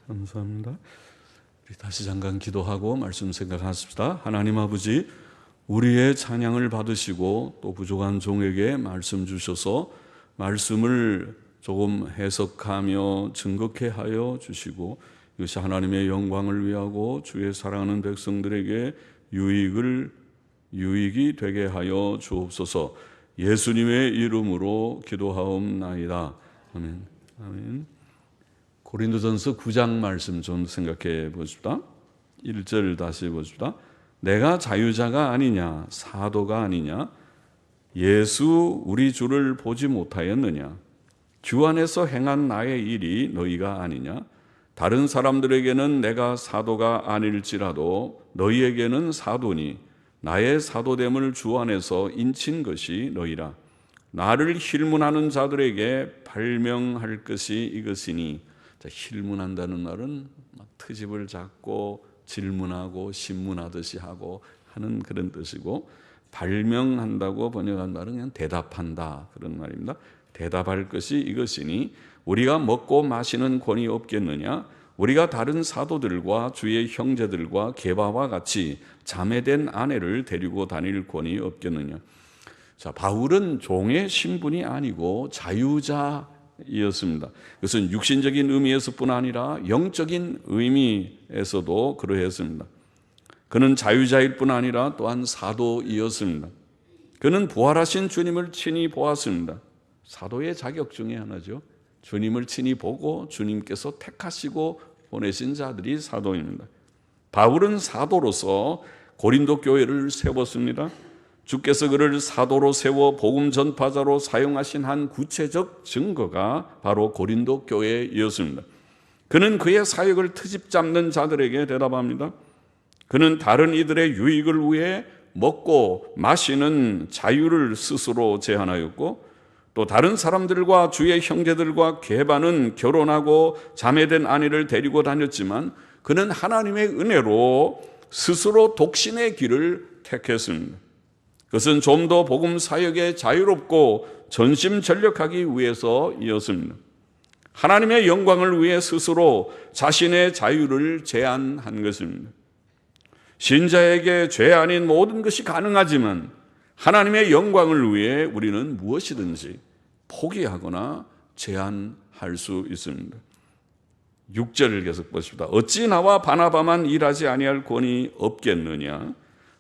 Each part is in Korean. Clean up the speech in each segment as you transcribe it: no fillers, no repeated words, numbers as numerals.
감사합니다. 우리 다시 잠깐 기도하고 말씀 생각하십시다. 하나님 아버지, 우리의 찬양을 받으시고 또 부족한 종에게 말씀 주셔서 말씀을 조금 해석하며 증거케 하여 주시고 이것이 하나님의 영광을 위하고 주의 사랑하는 백성들에게 유익이 되게 하여 주옵소서. 예수님의 이름으로 기도하옵나이다. 아멘. 아멘. 고린도전서 9장 말씀 좀 생각해 보십시다. 1절 다시 보십시다. 내가 자유자가 아니냐 사도가 아니냐 예수 우리 주를 보지 못하였느냐 주 안에서 행한 나의 일이 너희가 아니냐 다른 사람들에게는 내가 사도가 아닐지라도 너희에게는 사도니 나의 사도됨을 주 안에서 인친 것이 너희라. 나를 힐문하는 자들에게 발명할 것이 이것이니. 자, 힐문한다는 말은 트집을 잡고 질문하고 신문하듯이 하고 하는 그런 뜻이고, 발명한다고 번역한 말은 그냥 대답한다 그런 말입니다. 대답할 것이 이것이니 우리가 먹고 마시는 권이 없겠느냐? 우리가 다른 사도들과 주의 형제들과 게바와 같이 자매된 아내를 데리고 다닐 권이 없겠느냐? 자, 바울은 종의 신분이 아니고 자유자이었습니다. 그것은 육신적인 의미에서뿐 아니라 영적인 의미에서도 그러했습니다. 그는 자유자일 뿐 아니라 또한 사도이었습니다. 그는 부활하신 주님을 친히 보았습니다. 사도의 자격 중에 하나죠. 주님을 친히 보고 주님께서 택하시고 보내신 자들이 사도입니다. 바울은 사도로서 고린도 교회를 세웠습니다. 주께서 그를 사도로 세워 복음 전파자로 사용하신 한 구체적 증거가 바로 고린도 교회였습니다. 그는 그의 사역을 트집 잡는 자들에게 대답합니다. 그는 다른 이들의 유익을 위해 먹고 마시는 자유를 스스로 제한하였고, 또 다른 사람들과 주의 형제들과 게바는 결혼하고 자매된 아내를 데리고 다녔지만 그는 하나님의 은혜로 스스로 독신의 길을 택했습니다. 그것은 좀 더 복음 사역에 자유롭고 전심전력하기 위해서이었습니다. 하나님의 영광을 위해 스스로 자신의 자유를 제한한 것입니다. 신자에게 죄 아닌 모든 것이 가능하지만 하나님의 영광을 위해 우리는 무엇이든지 포기하거나 제한할 수 있습니다. 6절을 계속 보십시다. 어찌 나와 바나바만 일하지 아니할 권이 없겠느냐?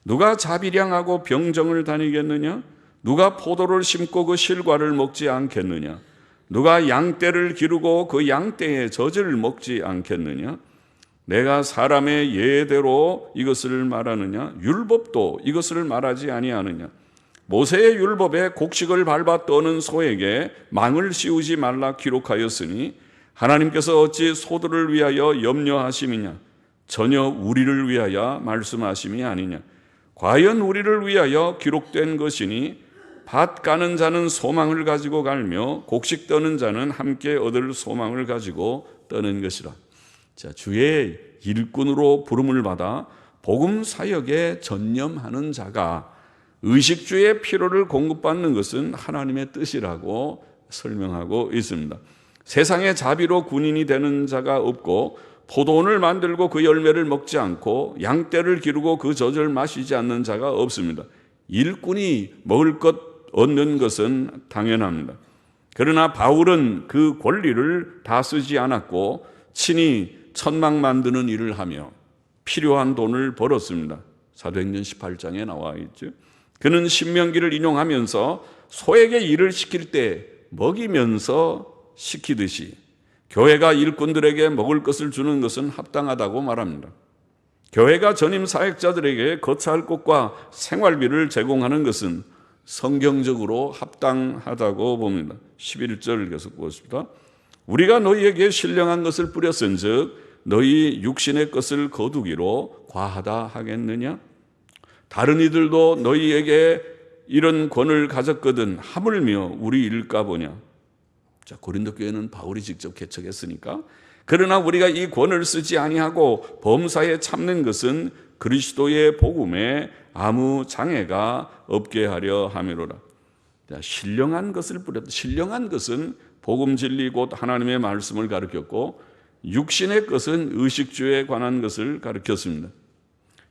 누가 자비량하고 병정을 다니겠느냐? 누가 포도를 심고 그 실과를 먹지 않겠느냐? 누가 양떼를 기르고 그 양떼의 젖을 먹지 않겠느냐? 내가 사람의 예대로 이것을 말하느냐? 율법도 이것을 말하지 아니하느냐? 모세의 율법에 곡식을 밟아 떠는 소에게 망을 씌우지 말라 기록하였으니 하나님께서 어찌 소들을 위하여 염려하심이냐? 전혀 우리를 위하여 말씀하심이 아니냐? 과연 우리를 위하여 기록된 것이니 밭 가는 자는 소망을 가지고 갈며 곡식 떠는 자는 함께 얻을 소망을 가지고 떠는 것이라. 자, 주의 일꾼으로 부름을 받아 복음 사역에 전념하는 자가 의식주의 필요를 공급받는 것은 하나님의 뜻이라고 설명하고 있습니다. 세상의 자비로 군인이 되는 자가 없고 포도원을 만들고 그 열매를 먹지 않고 양떼를 기르고 그 젖을 마시지 않는 자가 없습니다. 일꾼이 먹을 것 얻는 것은 당연합니다. 그러나 바울은 그 권리를 다 쓰지 않았고 친히 천막 만드는 일을 하며 필요한 돈을 벌었습니다. 사도행전 18장에 나와 있죠. 그는 신명기를 인용하면서 소에게 일을 시킬 때 먹이면서 시키듯이 교회가 일꾼들에게 먹을 것을 주는 것은 합당하다고 말합니다. 교회가 전임 사역자들에게 거처할 곳과 생활비를 제공하는 것은 성경적으로 합당하다고 봅니다. 11절 계속 보십시다. 우리가 너희에게 신령한 것을 뿌렸은즉 너희 육신의 것을 거두기로 과하다 하겠느냐? 다른 이들도 너희에게 이런 권을 가졌거든 하물며 우리 일까 보냐? 자, 고린도 교회는 바울이 직접 개척했으니까. 그러나 우리가 이 권을 쓰지 아니하고 범사에 참는 것은 그리스도의 복음에 아무 장애가 없게 하려 함이로라. 자, 신령한 것을 뿌렸다. 신령한 것은 복음 진리 곧 하나님의 말씀을 가르쳤고 육신의 것은 의식주에 관한 것을 가르쳤습니다.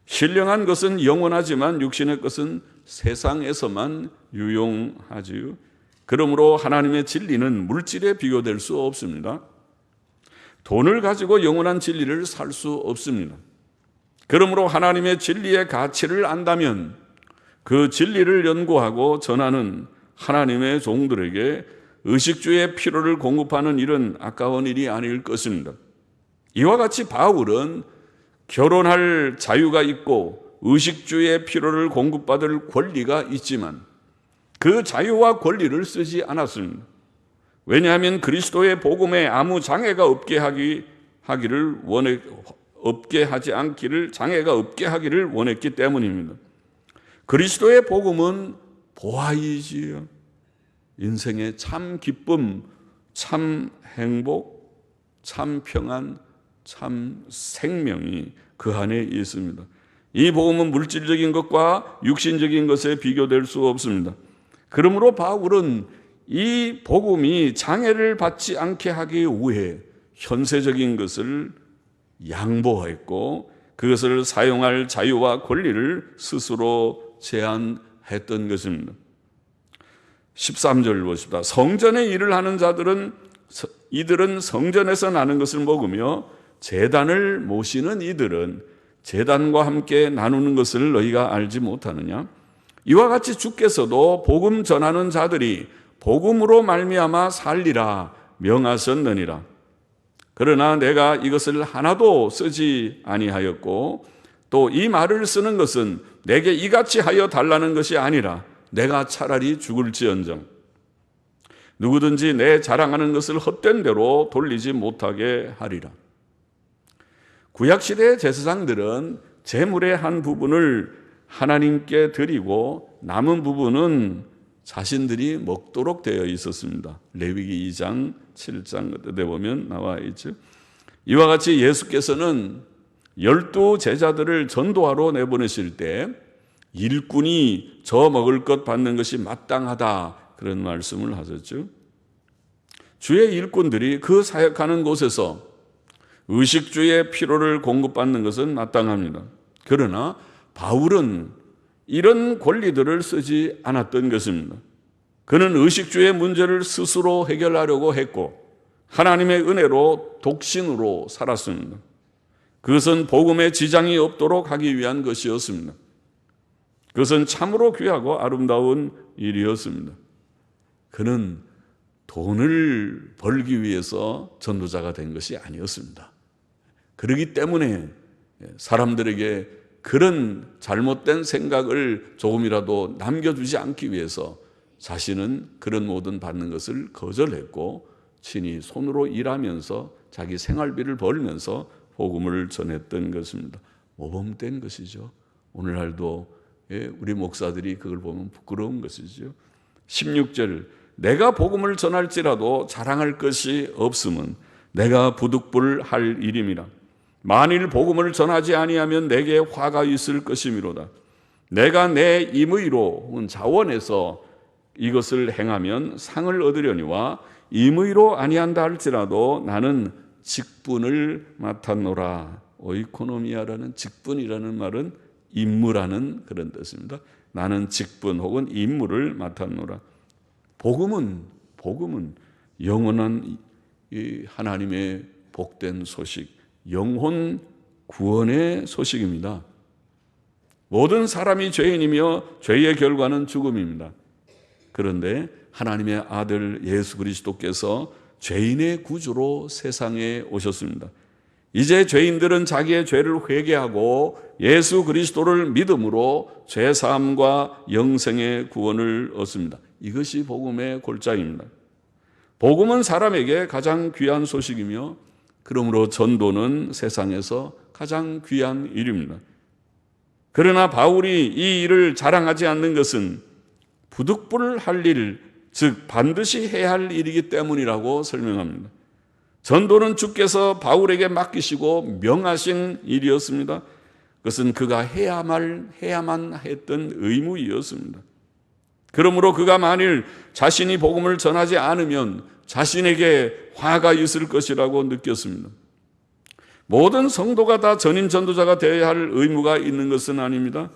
신령한 것은 영원하지만 육신의 것은 세상에서만 유용하지요. 그러므로 하나님의 진리는 물질에 비교될 수 없습니다. 돈을 가지고 영원한 진리를 살 수 없습니다. 그러므로 하나님의 진리의 가치를 안다면 그 진리를 연구하고 전하는 하나님의 종들에게 의식주의 필요를 공급하는 일은 아까운 일이 아닐 것입니다. 이와 같이 바울은 결혼할 자유가 있고 의식주의 필요를 공급받을 권리가 있지만 그 자유와 권리를 쓰지 않았습니다. 왜냐하면 그리스도의 복음에 아무 장애가 없게 하지 않기를 장애가 없게 하기를 원했기 때문입니다. 그리스도의 복음은 보아이지요. 인생의 참 기쁨, 참 행복, 참 평안, 참 생명이 그 안에 있습니다. 이 복음은 물질적인 것과 육신적인 것에 비교될 수 없습니다. 그러므로 바울은 이 복음이 장애를 받지 않게 하기 위해 현세적인 것을 양보했고 그것을 사용할 자유와 권리를 스스로 제한했던 것입니다. 13절 보십시다. 성전의 일을 하는 자들은 이들은 성전에서 나는 것을 먹으며 제단을 모시는 이들은 제단과 함께 나누는 것을 너희가 알지 못하느냐? 이와 같이 주께서도 복음 전하는 자들이 복음으로 말미암아 살리라 명하셨느니라. 그러나 내가 이것을 하나도 쓰지 아니하였고 또 이 말을 쓰는 것은 내게 이같이 하여 달라는 것이 아니라 내가 차라리 죽을지언정 누구든지 내 자랑하는 것을 헛된 대로 돌리지 못하게 하리라. 구약시대의 제사장들은 제물의 한 부분을 하나님께 드리고 남은 부분은 자신들이 먹도록 되어 있었습니다. 레위기 2장, 7장 그때 보면 나와 있죠. 이와 같이 예수께서는 12 제자들을 전도하러 내보내실 때 일꾼이 저 먹을 것 받는 것이 마땅하다 그런 말씀을 하셨죠. 주의 일꾼들이 그 사역하는 곳에서 의식주의 필요를 공급받는 것은 마땅합니다. 그러나 바울은 이런 권리들을 쓰지 않았던 것입니다. 그는 의식주의 문제를 스스로 해결하려고 했고 하나님의 은혜로 독신으로 살았습니다. 그것은 복음에 지장이 없도록 하기 위한 것이었습니다. 그것은 참으로 귀하고 아름다운 일이었습니다. 그는 돈을 벌기 위해서 전도자가 된 것이 아니었습니다. 그렇기 때문에 사람들에게 그런 잘못된 생각을 조금이라도 남겨주지 않기 위해서 자신은 그런 모든 받는 것을 거절했고 친히 손으로 일하면서 자기 생활비를 벌면서 복음을 전했던 것입니다. 모범된 것이죠. 오늘날도 우리 목사들이 그걸 보면 부끄러운 것이죠. 16절 내가 복음을 전할지라도 자랑할 것이 없음은 내가 부득불할 일임이라. 만일 복음을 전하지 아니하면 내게 화가 있을 것이미로다. 내가 내 임의로 혹은 자원에서 이것을 행하면 상을 얻으려니와 임의로 아니한다 할지라도 나는 직분을 맡았노라. 오이코노미아라는 직분이라는 말은 임무라는 그런 뜻입니다. 나는 직분 혹은 임무를 맡았노라. 복음은 영원한 하나님의 복된 소식, 영혼 구원의 소식입니다. 모든 사람이 죄인이며 죄의 결과는 죽음입니다. 그런데 하나님의 아들 예수 그리스도께서 죄인의 구주로 세상에 오셨습니다. 이제 죄인들은 자기의 죄를 회개하고 예수 그리스도를 믿음으로 죄사함과 영생의 구원을 얻습니다. 이것이 복음의 골자입니다. 복음은 사람에게 가장 귀한 소식이며 그러므로 전도는 세상에서 가장 귀한 일입니다. 그러나 바울이 이 일을 자랑하지 않는 것은 부득불할 일, 즉 반드시 해야 할 일이기 때문이라고 설명합니다. 전도는 주께서 바울에게 맡기시고 명하신 일이었습니다. 그것은 그가 해야만 했던 의무이었습니다. 그러므로 그가 만일 자신이 복음을 전하지 않으면 자신에게 화가 있을 것이라고 느꼈습니다. 모든 성도가 다 전임 전도자가 되어야 할 의무가 있는 것은 아닙니다.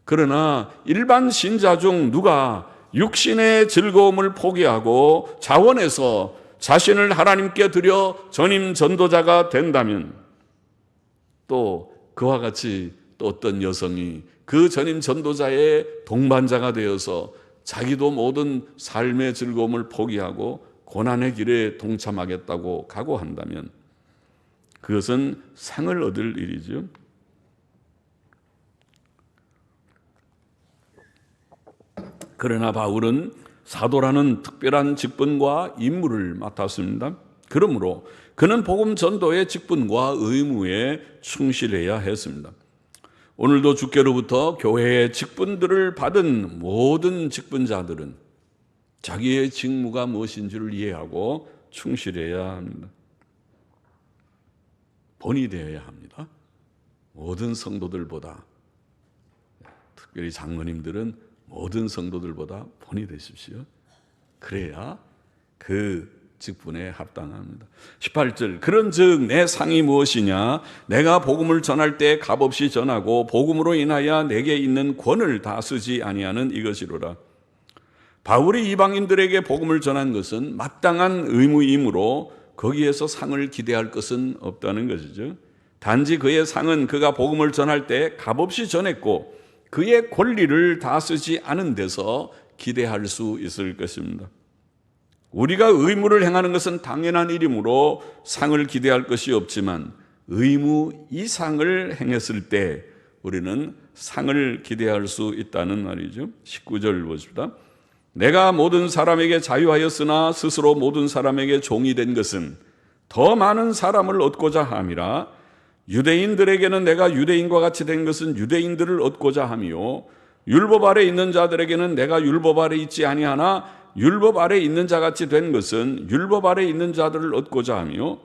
그러나 일반 신자 중 누가 육신의 즐거움을 포기하고 자원해서 자신을 하나님께 드려 전임 전도자가 된다면, 또 그와 같이 또 어떤 여성이 그 전임 전도자의 동반자가 되어서 자기도 모든 삶의 즐거움을 포기하고 고난의 길에 동참하겠다고 각오한다면 그것은 상을 얻을 일이죠. 그러나 바울은 사도라는 특별한 직분과 임무를 맡았습니다. 그러므로 그는 복음 전도의 직분과 의무에 충실해야 했습니다. 오늘도 주께로부터 교회의 직분들을 받은 모든 직분자들은 자기의 직무가 무엇인지를 이해하고 충실해야 합니다. 본이 되어야 합니다. 모든 성도들보다, 특별히 장로님들은 모든 성도들보다 본이 되십시오. 그래야 그 직분에 합당합니다. 18절, 그런즉 내 상이 무엇이냐? 내가 복음을 전할 때 값없이 전하고 복음으로 인하여 내게 있는 권을 다 쓰지 아니하는 이것이로라. 바울이 이방인들에게 복음을 전한 것은 마땅한 의무이므로 거기에서 상을 기대할 것은 없다는 것이죠. 단지 그의 상은 그가 복음을 전할 때 값없이 전했고 그의 권리를 다 쓰지 않은 데서 기대할 수 있을 것입니다. 우리가 의무를 행하는 것은 당연한 일이므로 상을 기대할 것이 없지만 의무 이상을 행했을 때 우리는 상을 기대할 수 있다는 말이죠. 19절 보십시다. 내가 모든 사람에게 자유하였으나 스스로 모든 사람에게 종이 된 것은 더 많은 사람을 얻고자 함이라. 유대인들에게는 내가 유대인과 같이 된 것은 유대인들을 얻고자 함이요 율법 아래 있는 자들에게는 내가 율법 아래 있지 아니하나 율법 아래 있는 자같이 된 것은 율법 아래 있는 자들을 얻고자 하며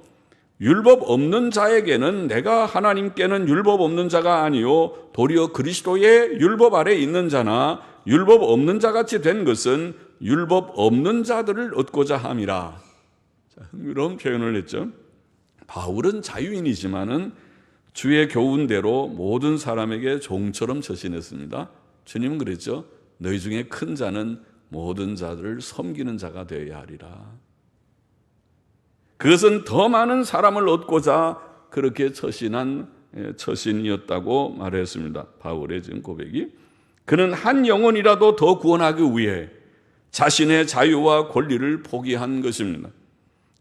율법 없는 자에게는 내가 하나님께는 율법 없는 자가 아니요 도리어 그리스도의 율법 아래 있는 자나 율법 없는 자같이 된 것은 율법 없는 자들을 얻고자 함이라. 자, 흥미로운 표현을 했죠. 바울은 자유인이지만은 주의 교훈대로 모든 사람에게 종처럼 처신했습니다. 주님은 그랬죠. 너희 중에 큰 자는 모든 자들을 섬기는 자가 되어야 하리라. 그것은 더 많은 사람을 얻고자 그렇게 처신한 처신이었다고 말했습니다. 바울의 지금 고백이. 그는 한 영혼이라도 더 구원하기 위해 자신의 자유와 권리를 포기한 것입니다.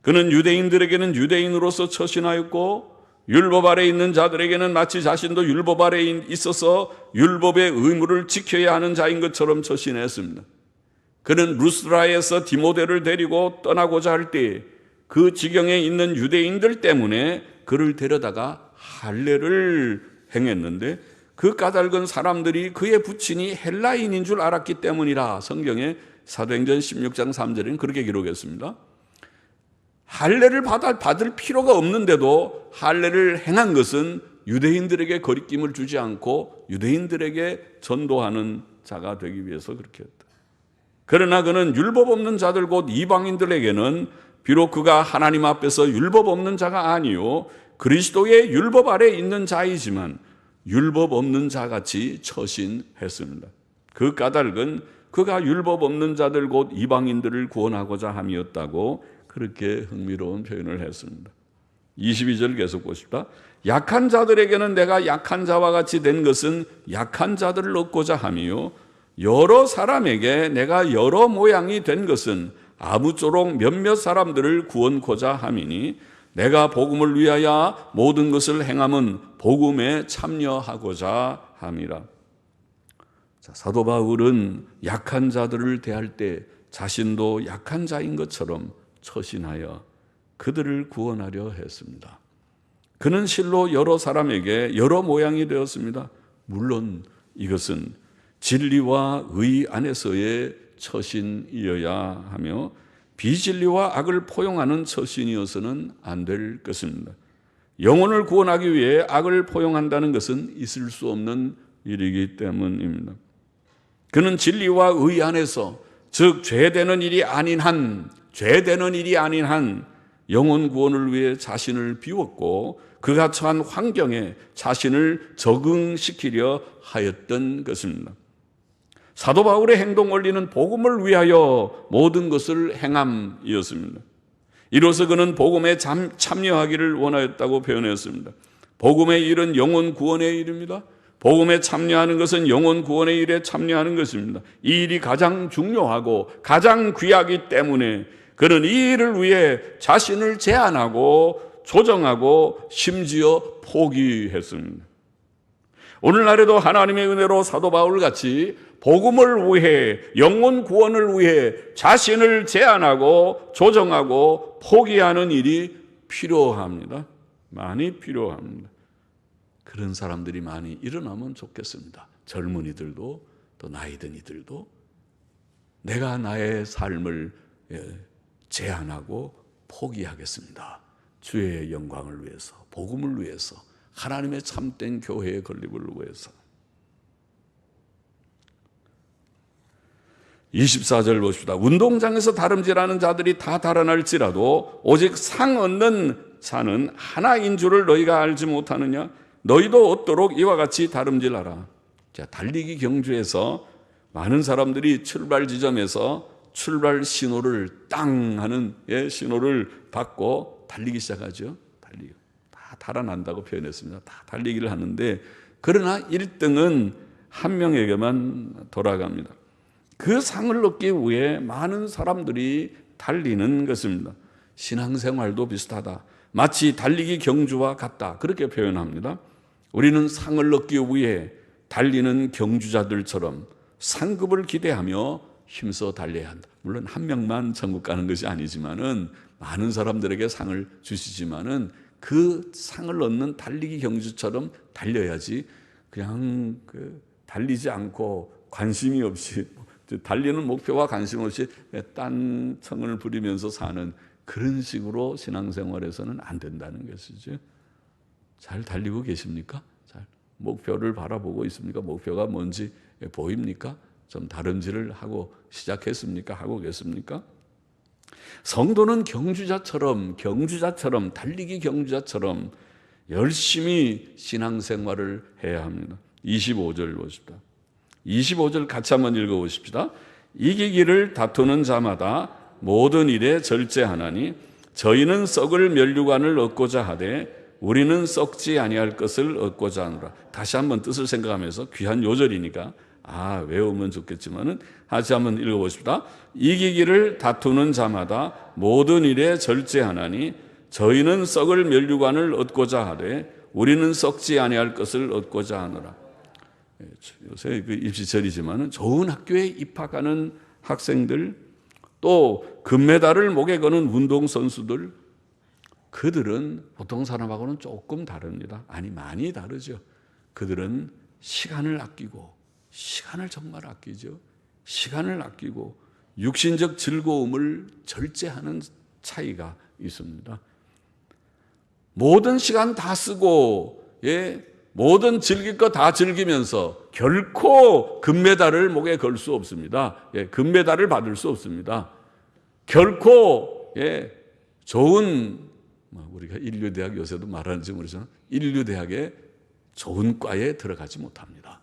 그는 유대인들에게는 유대인으로서 처신하였고 율법 아래 있는 자들에게는 마치 자신도 율법 아래 있어서 율법의 의무를 지켜야 하는 자인 것처럼 처신했습니다. 그는 루스드라에서 디모데를 데리고 떠나고자 할 때 그 지경에 있는 유대인들 때문에 그를 데려다가 할례를 행했는데 그 까닭은 사람들이 그의 부친이 헬라인인 줄 알았기 때문이라. 성경에 사도행전 16장 3절에는 그렇게 기록했습니다. 할례를 받을 필요가 없는데도 할례를 행한 것은 유대인들에게 거리낌을 주지 않고 유대인들에게 전도하는 자가 되기 위해서 그렇게 했다. 그러나 그는 율법 없는 자들 곧 이방인들에게는 비록 그가 하나님 앞에서 율법 없는 자가 아니요 그리스도의 율법 아래 있는 자이지만 율법 없는 자같이 처신했습니다. 그 까닭은 그가 율법 없는 자들 곧 이방인들을 구원하고자 함이었다고 그렇게 흥미로운 표현을 했습니다. 22절 계속 보십시다. 약한 자들에게는 내가 약한 자와 같이 된 것은 약한 자들을 얻고자 함이요 여러 사람에게 내가 여러 모양이 된 것은 아무쪼록 몇몇 사람들을 구원코자 함이니 내가 복음을 위하여 모든 것을 행함은 복음에 참여하고자 함이라. 자, 사도 바울은 약한 자들을 대할 때 자신도 약한 자인 것처럼 처신하여 그들을 구원하려 했습니다. 그는 실로 여러 사람에게 여러 모양이 되었습니다. 물론 이것은 진리와 의 안에서의 처신이어야 하며 비진리와 악을 포용하는 처신이어서는 안 될 것입니다. 영혼을 구원하기 위해 악을 포용한다는 것은 있을 수 없는 일이기 때문입니다. 그는 진리와 의 안에서 즉 죄되는 일이 아닌 한 영혼 구원을 위해 자신을 비웠고 그가 처한 환경에 자신을 적응시키려 하였던 것입니다. 사도 바울의 행동 원리는 복음을 위하여 모든 것을 행함이었습니다. 이로써 그는 복음에 참여하기를 원하였다고 표현했습니다. 복음의 일은 영혼 구원의 일입니다. 복음에 참여하는 것은 영혼 구원의 일에 참여하는 것입니다. 이 일이 가장 중요하고 가장 귀하기 때문에 그는 이 일을 위해 자신을 제한하고 조정하고 심지어 포기했습니다. 오늘날에도 하나님의 은혜로 사도 바울같이 복음을 위해, 영혼 구원을 위해 자신을 제한하고 조정하고 포기하는 일이 필요합니다. 많이 필요합니다. 그런 사람들이 많이 일어나면 좋겠습니다. 젊은이들도 또 나이든 이들도 내가 나의 삶을 제한하고 포기하겠습니다. 주의 영광을 위해서, 복음을 위해서, 하나님의 참된 교회의 건립을 위해서. 24절 보십시다. 운동장에서 다름질하는 자들이 다 달아날지라도 오직 상 얻는 자는 하나인 줄을 너희가 알지 못하느냐? 너희도 얻도록 이와 같이 다름질하라. 자, 달리기 경주에서 많은 사람들이 출발 지점에서 출발 신호를 땅 하는 신호를 받고 달리기 시작하죠. 달리기. 다 달아난다고 표현했습니다. 다 달리기를 하는데 그러나 1등은 한 명에게만 돌아갑니다. 그 상을 얻기 위해 많은 사람들이 달리는 것입니다. 신앙생활도 비슷하다. 마치 달리기 경주와 같다. 그렇게 표현합니다. 우리는 상을 얻기 위해 달리는 경주자들처럼 상급을 기대하며 힘써 달려야 한다. 물론 한 명만 천국 가는 것이 아니지만은 많은 사람들에게 상을 주시지만은 그 상을 얻는 달리기 경주처럼 달려야지 그냥 달리지 않고 관심이 없이 달리는 목표와 관심 없이 딴 청을 부리면서 사는 그런 식으로 신앙생활에서는 안 된다는 것이죠. 잘 달리고 계십니까? 잘 목표를 바라보고 있습니까? 목표가 뭔지 보입니까? 좀 다름질을 하고 시작했습니까? 하고 계십니까? 성도는 경주자처럼 달리기 경주자처럼 열심히 신앙생활을 해야 합니다. 25절 보십시다. 25절 같이 한번 읽어보십시다. 이기기를 다투는 자마다 모든 일에 절제하나니 저희는 썩을 면류관을 얻고자 하되 우리는 썩지 아니할 것을 얻고자 하노라. 다시 한번 뜻을 생각하면서 귀한 요절이니까 외우면 좋겠지만은 다시 한번 읽어보십시다. 이기기를 다투는 자마다 모든 일에 절제하나니 저희는 썩을 면류관을 얻고자 하되 우리는 썩지 아니할 것을 얻고자 하노라. 요새 입시철이지만은 좋은 학교에 입학하는 학생들, 또 금메달을 목에 거는 운동선수들, 그들은 보통 사람하고는 조금 다릅니다. 아니, 많이 다르죠. 그들은 시간을 아끼고, 시간을 정말 아끼죠. 시간을 아끼고 육신적 즐거움을 절제하는 차이가 있습니다. 모든 시간 다 쓰고 모든 즐길 거 다 즐기면서 결코 금메달을 목에 걸 수 없습니다. 금메달을 받을 수 없습니다. 결코 좋은, 우리가 인류대학 요새도 말하는지 모르지만 인류대학에 좋은 과에 들어가지 못합니다.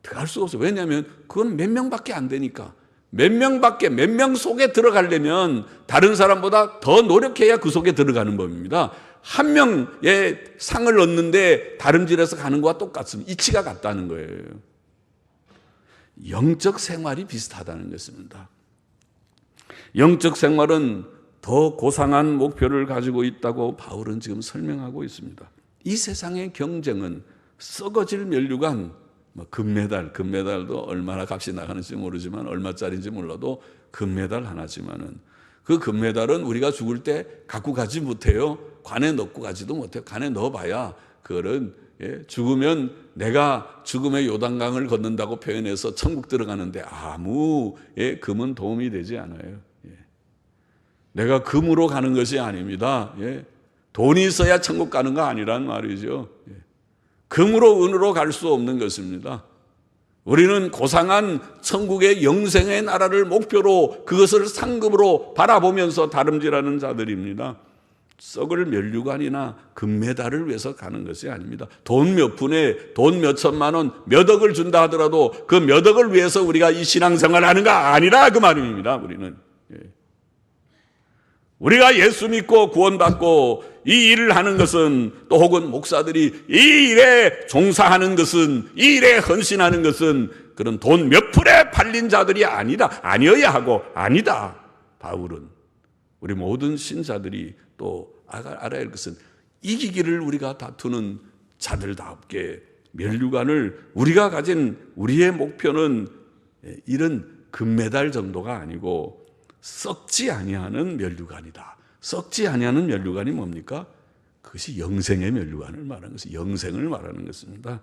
들어갈 수가 없어요. 왜냐하면 그건 몇 명밖에 안 되니까. 몇 명 속에 들어가려면 다른 사람보다 더 노력해야 그 속에 들어가는 법입니다. 한 명의 상을 얻는데 다름질해서 가는 것과 똑같습니다. 이치가 같다는 거예요. 영적 생활이 비슷하다는 것입니다. 영적 생활은 더 고상한 목표를 가지고 있다고 바울은 지금 설명하고 있습니다. 이 세상의 경쟁은 썩어질 면류관, 금메달도 얼마나 값이 나가는지 모르지만 얼마짜리인지 몰라도 금메달 하나지만은 그 금메달은 우리가 죽을 때 갖고 가지 못해요. 관에 넣고 가지도 못해요. 관에 넣어봐야 그거는 죽으면 내가 죽음의 요단강을 걷는다고 표현해서 천국 들어가는데 아무 금은 도움이 되지 않아요. 내가 금으로 가는 것이 아닙니다. 돈이 있어야 천국 가는 거 아니란 말이죠. 금으로 은으로 갈 수 없는 것입니다. 우리는 고상한 천국의 영생의 나라를 목표로 그것을 상급으로 바라보면서 다름질하는 자들입니다. 썩을 면류관이나 금메달을 위해서 가는 것이 아닙니다. 돈 몇 푼에 돈 몇 천만 원, 몇 억을 준다 하더라도 그 몇 억을 위해서 우리가 이 신앙생활을 하는가 아니라 그 말입니다. 우리는 우리가 예수 믿고 구원받고 이 일을 하는 것은, 또 혹은 목사들이 이 일에 종사하는 것은, 이 일에 헌신하는 것은 그런 돈 몇 푼에 팔린 자들이 아니어야 하고, 아니다. 바울은 우리 모든 신자들이 또 알아야 할 것은, 이기기를 우리가 다투는 자들답게 면류관을, 우리가 가진 우리의 목표는 이런 금메달 정도가 아니고 썩지 아니하는 면류관이다. 썩지 아니하는 면류관이 뭡니까? 그것이 영생의 면류관을 말하는 것이, 영생을 말하는 것입니다.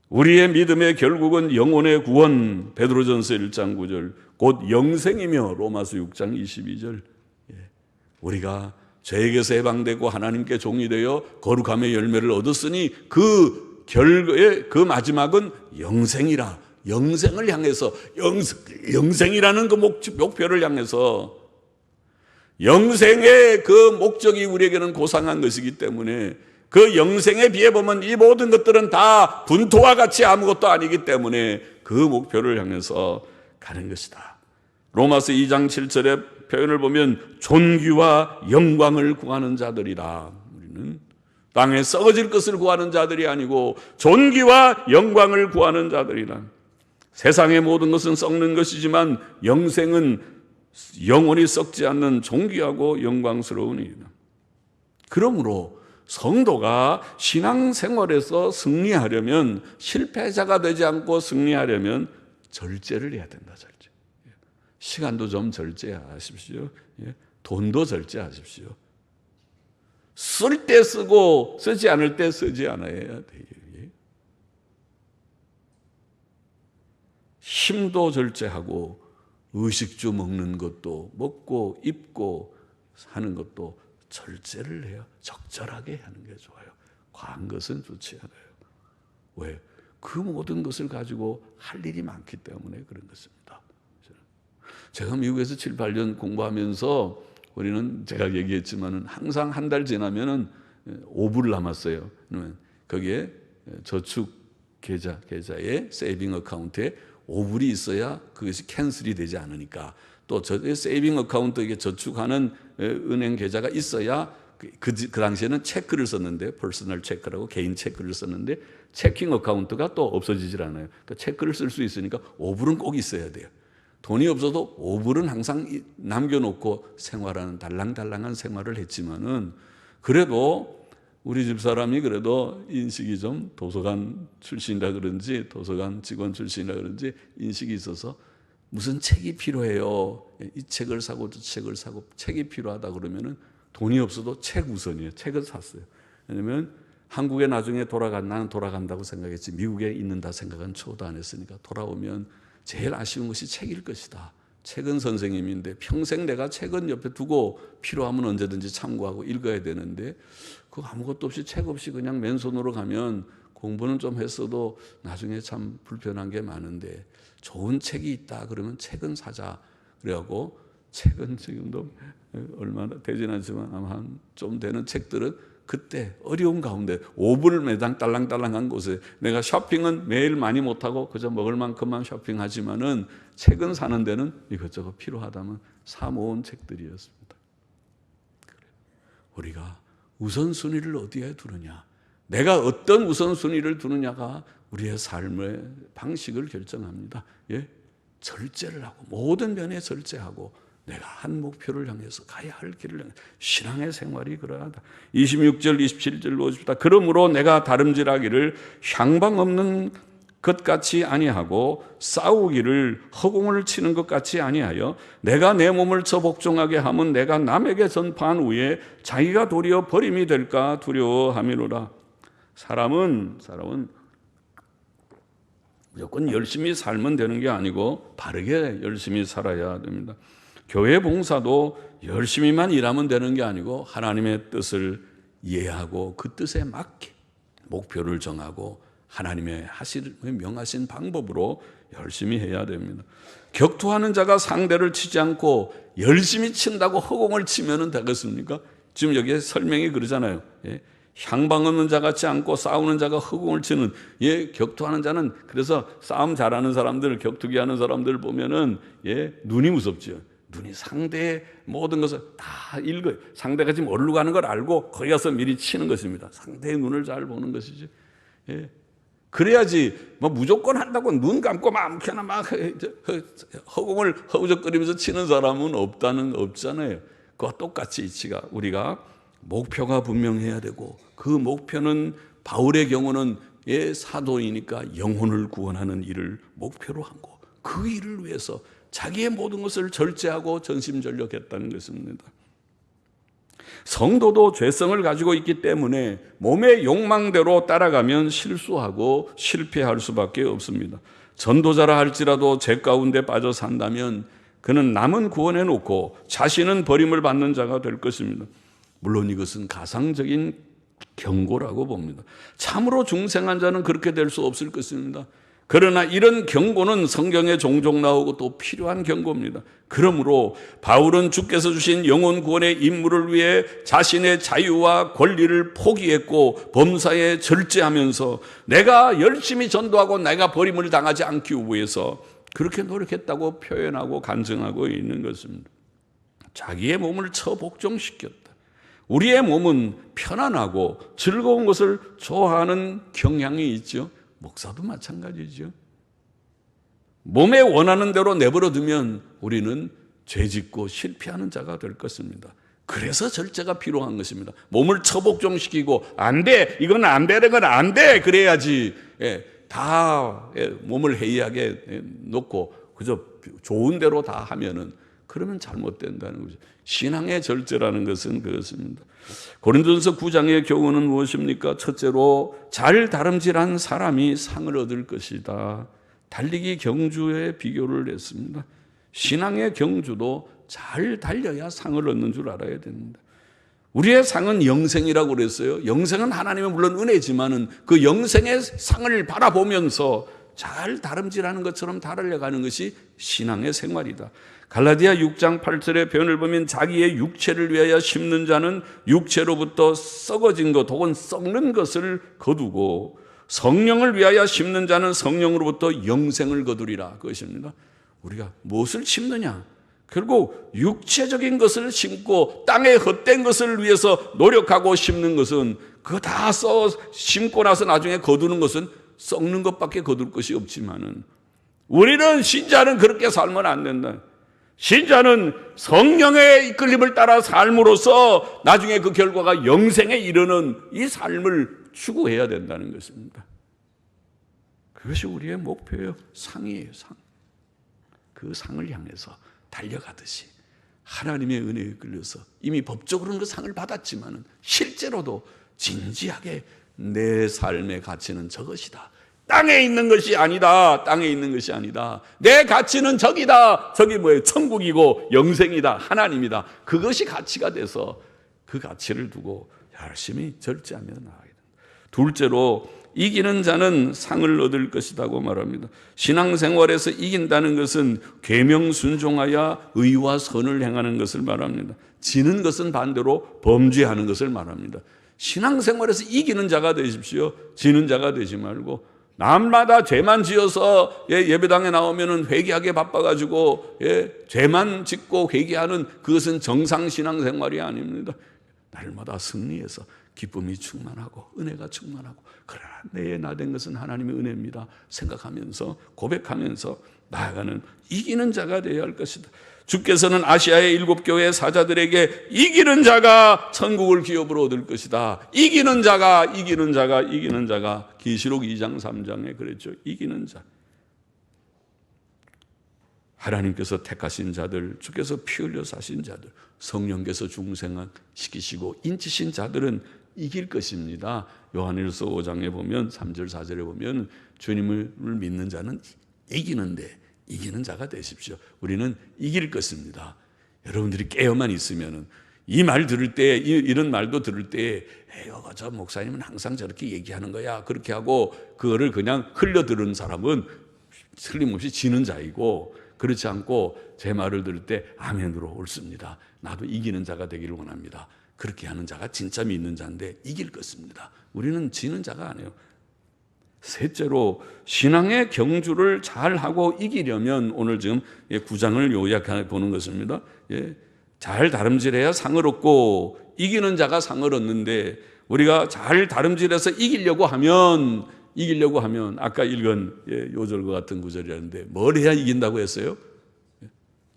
우리의 믿음의 결국은 영혼의 구원, 베드로전서 1장 9절, 곧 영생이며 로마서 6장 22절. 우리가 죄에게서 해방되고 하나님께 종이 되어 거룩함의 열매를 얻었으니 그 결과의 그 마지막은 영생이라. 영생을 향해서, 영생이라는 그 목표를 향해서, 영생의 그 목적이 우리에게는 고상한 것이기 때문에, 그 영생에 비해 보면 이 모든 것들은 다 분토와 같이 아무것도 아니기 때문에 그 목표를 향해서 가는 것이다. 로마서 2장 7절의 표현을 보면 존귀와 영광을 구하는 자들이다. 우리는 땅에 썩어질 것을 구하는 자들이 아니고 존귀와 영광을 구하는 자들이다. 세상의 모든 것은 썩는 것이지만 영생은 영원히 썩지 않는 존귀하고 영광스러운 일이다. 그러므로 성도가 신앙생활에서 승리하려면, 실패자가 되지 않고 승리하려면 절제를 해야 된다. 절제. 시간도 좀 절제하십시오. 돈도 절제하십시오. 쓸 때 쓰고 쓰지 않을 때 쓰지 않아야 돼요. 힘도 절제하고 의식주 먹는 것도, 먹고 입고 하는 것도 절제를 해요. 적절하게 하는 게 좋아요. 과한 것은 좋지 않아요. 왜? 그 모든 것을 가지고 할 일이 많기 때문에 그런 것입니다. 제가 미국에서 7, 8년 공부하면서 우리는, 제가 얘기했지만은 항상 한 달 지나면은 5불 남았어요. 그러면 거기에 저축 계좌에 세이빙 어카운트에 5불이 있어야 그것이 캔슬이 되지 않으니까, 또 저 세이빙 어카운트에 저축하는 은행 계좌가 있어야, 그 당시에는 체크를 썼는데, 퍼스널 체크라고 개인 체크를 썼는데 체킹 어카운트가 또 없어지질 않아요. 그러니까 체크를 쓸 수 있으니까 5불은 꼭 있어야 돼요. 돈이 없어도 5불은 항상 남겨놓고 생활하는, 달랑달랑한 생활을 했지만은, 그래도 우리 집사람이 그래도 인식이 좀, 도서관 출신이라 그런지, 도서관 직원 출신이라 그런지 인식이 있어서, 무슨 책이 필요해요. 이 책을 사고 저 책을 사고, 책이 필요하다 그러면은 돈이 없어도 책 우선이에요. 책을 샀어요. 왜냐면 한국에 나중에 나는 돌아간다고 생각했지, 미국에 있는다 생각은 초도 안 했으니까, 돌아오면 제일 아쉬운 것이 책일 것이다. 책은 선생님인데 평생 내가 책은 옆에 두고 필요하면 언제든지 참고하고 읽어야 되는데, 그 아무것도 없이, 책 없이 그냥 맨손으로 가면 공부는 좀 했어도 나중에 참 불편한 게 많은데, 좋은 책이 있다 그러면 책은 사자. 그래갖고 책은 지금도 얼마나 되진 않지만 아마 한 좀 되는 책들은 그때 어려운 가운데 5불 매당 딸랑딸랑한 곳에, 내가 쇼핑은 매일 많이 못하고 그저 먹을 만큼만 쇼핑하지만은 책은 사는 데는 이것저것 필요하다면 사 모은 책들이었습니다. 우리가 우선순위를 어디에 두느냐, 내가 어떤 우선순위를 두느냐가 우리의 삶의 방식을 결정합니다. 절제를 하고, 모든 면에 절제하고, 내가 한 목표를 향해서 가야 할 길을 향해, 신앙의 생활이 그러하다. 26절 27절 보십시다. 그러므로 내가 다름질하기를 향방 없는 것 같이 아니하고 싸우기를 허공을 치는 것 같이 아니하여, 내가 내 몸을 저 복종하게 하면 내가 남에게 전파한 후에 자기가 도리어 버림이 될까 두려워함이로라. 사람은 무조건 열심히 살면 되는 게 아니고 바르게 열심히 살아야 됩니다. 교회 봉사도 열심히만 일하면 되는 게 아니고 하나님의 뜻을 이해하고 그 뜻에 맞게 목표를 정하고 하나님의 명하신 방법으로 열심히 해야 됩니다. 격투하는 자가 상대를 치지 않고 열심히 친다고 허공을 치면 되겠습니까? 지금 여기에 설명이 그러잖아요. 예? 향방 없는 자 같지 않고 싸우는 자가 허공을 치는, 예, 격투하는 자는, 그래서 싸움 잘하는 사람들, 격투기 하는 사람들 보면은, 예, 눈이 무섭죠. 눈이 상대의 모든 것을 다 읽어요. 상대가 지금 어디로 가는 걸 알고 거기 가서 미리 치는 것입니다. 상대의 눈을 잘 보는 것이죠. 예. 그래야지 뭐 무조건 한다고 눈 감고 막 아무렇게나 막 허공을 허우적거리면서 치는 사람은 없잖아요. 그와 똑같이 이치가 우리가 목표가 분명해야 되고, 그 목표는 바울의 경우는, 예, 사도이니까 영혼을 구원하는 일을 목표로 하고, 그 일을 위해서 자기의 모든 것을 절제하고 전심전력했다는 것입니다. 성도도 죄성을 가지고 있기 때문에 몸의 욕망대로 따라가면 실수하고 실패할 수밖에 없습니다. 전도자라 할지라도 죄 가운데 빠져 산다면 그는 남은 구원해 놓고 자신은 버림을 받는 자가 될 것입니다. 물론 이것은 가상적인 경고라고 봅니다. 참으로 중생한 자는 그렇게 될 수 없을 것입니다. 그러나 이런 경고는 성경에 종종 나오고 또 필요한 경고입니다. 그러므로 바울은 주께서 주신 영혼 구원의 임무를 위해 자신의 자유와 권리를 포기했고 범사에 절제하면서 내가 열심히 전도하고 내가 버림을 당하지 않기 위해서 그렇게 노력했다고 표현하고 간증하고 있는 것입니다. 자기의 몸을 처복종시켰다. 우리의 몸은 편안하고 즐거운 것을 좋아하는 경향이 있죠. 목사도 마찬가지죠. 몸에 원하는 대로 내버려 두면 우리는 죄짓고 실패하는 자가 될 것입니다. 그래서 절제가 필요한 것입니다. 몸을 처복종시키고 안 돼, 이건 안 되는 건 안 돼, 그래야지, 예, 다 몸을 해이하게 놓고 그저 좋은 대로 다 하면은, 그러면 잘못된다는 거죠. 신앙의 절제라는 것은 그렇습니다. 고린도전서 9장의 교훈은 무엇입니까? 첫째로 잘 다름질한 사람이 상을 얻을 것이다. 달리기 경주에 비교를 했습니다. 신앙의 경주도 잘 달려야 상을 얻는 줄 알아야 됩니다. 우리의 상은 영생이라고 그랬어요. 영생은 하나님의 물론 은혜지만은 그 영생의 상을 바라보면서 잘 다름질하는 것처럼 달려가는 것이 신앙의 생활이다. 갈라디아 6장 8절의 표현을 보면 자기의 육체를 위하여 심는 자는 육체로부터 썩어진 것 혹은 썩는 것을 거두고 성령을 위하여 심는 자는 성령으로부터 영생을 거두리라, 그것입니다. 우리가 무엇을 심느냐? 결국 육체적인 것을 심고 땅에 헛된 것을 위해서 노력하고 심는 것은 그거 다 심고 나서 나중에 거두는 것은 썩는 것밖에 거둘 것이 없지만은, 우리는 신자는 그렇게 살면 안 된다. 신자는 성령의 이끌림을 따라 삶으로써 나중에 그 결과가 영생에 이르는 이 삶을 추구해야 된다는 것입니다. 그것이 우리의 목표예요. 상이에요, 상. 그 상을 향해서 달려가듯이 하나님의 은혜에 이끌려서 이미 법적으로는 그 상을 받았지만은 실제로도 진지하게 내 삶의 가치는 저것이다. 땅에 있는 것이 아니다. 땅에 있는 것이 아니다. 내 가치는 저기다. 저기 뭐예요? 천국이고 영생이다. 하나님이다. 그것이 가치가 돼서 그 가치를 두고 열심히 절제하며 나아가야 된다. 둘째로 이기는 자는 상을 얻을 것이라고 말합니다. 신앙생활에서 이긴다는 것은 계명 순종하여 의와 선을 행하는 것을 말합니다. 지는 것은 반대로 범죄하는 것을 말합니다. 신앙생활에서 이기는 자가 되십시오. 지는 자가 되지 말고, 남마다 죄만 지어서 예배당에 나오면은 회개하게 바빠가지고 죄만 짓고 회개하는, 그것은 정상 신앙생활이 아닙니다. 날마다 승리해서 기쁨이 충만하고 은혜가 충만하고, 그러나 내 나된 것은 하나님의 은혜입니다 생각하면서 고백하면서 나아가는 이기는 자가 되어야 할 것이다. 주께서는 아시아의 7교회 사자들에게 이기는 자가 천국을 기업으로 얻을 것이다. 이기는 자가 계시록 2장 3장에 그랬죠. 이기는 자. 하나님께서 택하신 자들, 주께서 피 흘려 사신 자들, 성령께서 중생시키시고 인치신 자들은 이길 것입니다. 요한일서 5장에 보면 3절 4절에 보면 주님을 믿는 자는 이기는데 이기는 자가 되십시오. 우리는 이길 것입니다. 여러분들이 깨어만 있으면은 이 말 들을 때, 이런 말도 들을 때, 저 목사님은 항상 저렇게 얘기하는 거야, 그렇게 하고 그거를 그냥 흘려 들은 사람은 틀림없이 지는 자이고, 그렇지 않고 제 말을 들을 때 아멘으로 옳습니다. 나도 이기는 자가 되기를 원합니다. 그렇게 하는 자가 진짜 믿는 자인데 이길 것입니다. 우리는 지는 자가 아니에요. 셋째로 신앙의 경주를 잘하고 이기려면 오늘 지금 9장을 요약해 보는 것입니다. 잘 다름질해야 상을 얻고 이기는 자가 상을 얻는데 우리가 잘 다름질해서 이기려고 하면 아까 읽은 요절과 같은 구절이었는데 뭘 해야 이긴다고 했어요?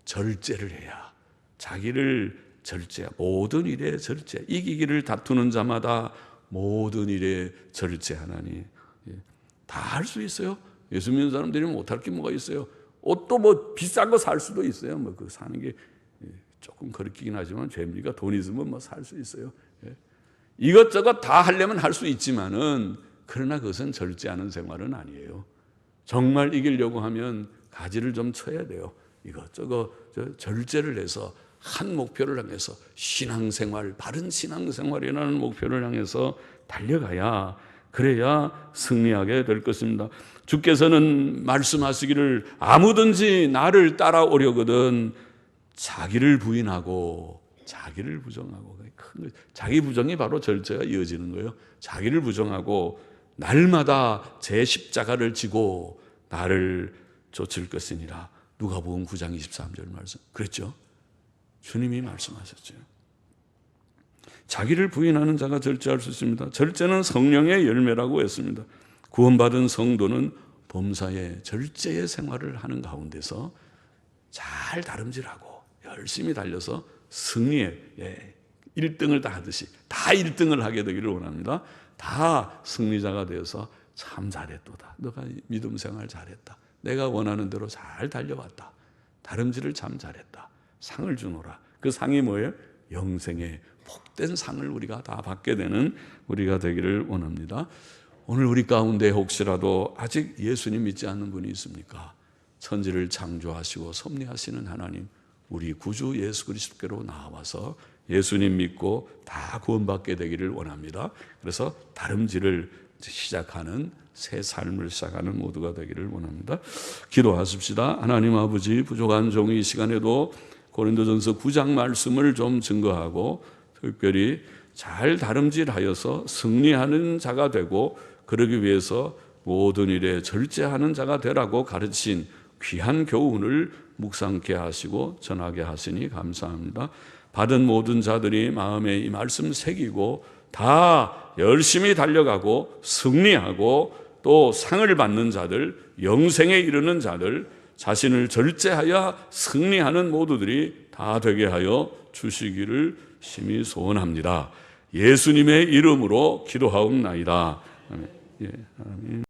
절제를 해야. 자기를 절제, 모든 일에 절제. 이기기를 다투는 자마다 모든 일에 절제하나니. 다 할 수 있어요. 예수 믿는 사람들이 못할 게 뭐가 있어요. 옷도 뭐 비싼 거 살 수도 있어요. 뭐 그 사는 게 조금 거리끼긴 하지만 죄물이가 돈 있으면 뭐 살 수 있어요. 이것저것 다 하려면 할 수 있지만은 그러나 그것은 절제하는 생활은 아니에요. 정말 이기려고 하면 가지를 좀 쳐야 돼요. 이것저것 절제를 해서 한 목표를 향해서 신앙생활, 바른 신앙생활이라는 목표를 향해서 달려가야 그래야 승리하게 될 것입니다. 주께서는 말씀하시기를 아무든지 나를 따라오려거든 자기를 부인하고 자기를 부정하고 자기 부정이 바로 절제가 이어지는 거예요. 자기를 부정하고 날마다 제 십자가를 지고 나를 쫓을 것이니라. 누가복음 9장 23절 말씀. 그랬죠? 주님이 말씀하셨죠. 자기를 부인하는 자가 절제할 수 있습니다. 절제는 성령의 열매라고 했습니다. 구원받은 성도는 범사에 절제의 생활을 하는 가운데서 잘 다름질하고 열심히 달려서 승리에 1등을 다 하듯이 다 1등을 하게 되기를 원합니다. 다 승리자가 되어서 참 잘했도다. 너가 믿음 생활 잘했다. 내가 원하는 대로 잘 달려왔다. 다름질을 참 잘했다. 상을 주노라. 그 상이 뭐예요? 영생의 복된 상을 우리가 다 받게 되는 우리가 되기를 원합니다. 오늘 우리 가운데 혹시라도 아직 예수님 믿지 않는 분이 있습니까? 천지를 창조하시고 섭리하시는 하나님, 우리 구주 예수 그리스도께로 나와서 예수님 믿고 다 구원받게 되기를 원합니다. 그래서 다름질을 시작하는 새 삶을 시작하는 모두가 되기를 원합니다. 기도하십시다. 하나님 아버지, 부족한 종이 이 시간에도 고린도전서 9장 말씀을 좀 증거하고 특별히 잘 다름질하여서 승리하는 자가 되고 그러기 위해서 모든 일에 절제하는 자가 되라고 가르친 귀한 교훈을 묵상케 하시고 전하게 하시니 감사합니다. 받은 모든 자들이 마음에 이 말씀 새기고 다 열심히 달려가고 승리하고 또 상을 받는 자들, 영생에 이르는 자들, 자신을 절제하여 승리하는 모두들이 다 되게 하여 주시기를 심히 소원합니다. 예수님의 이름으로 기도하옵나이다. 아멘. 아멘.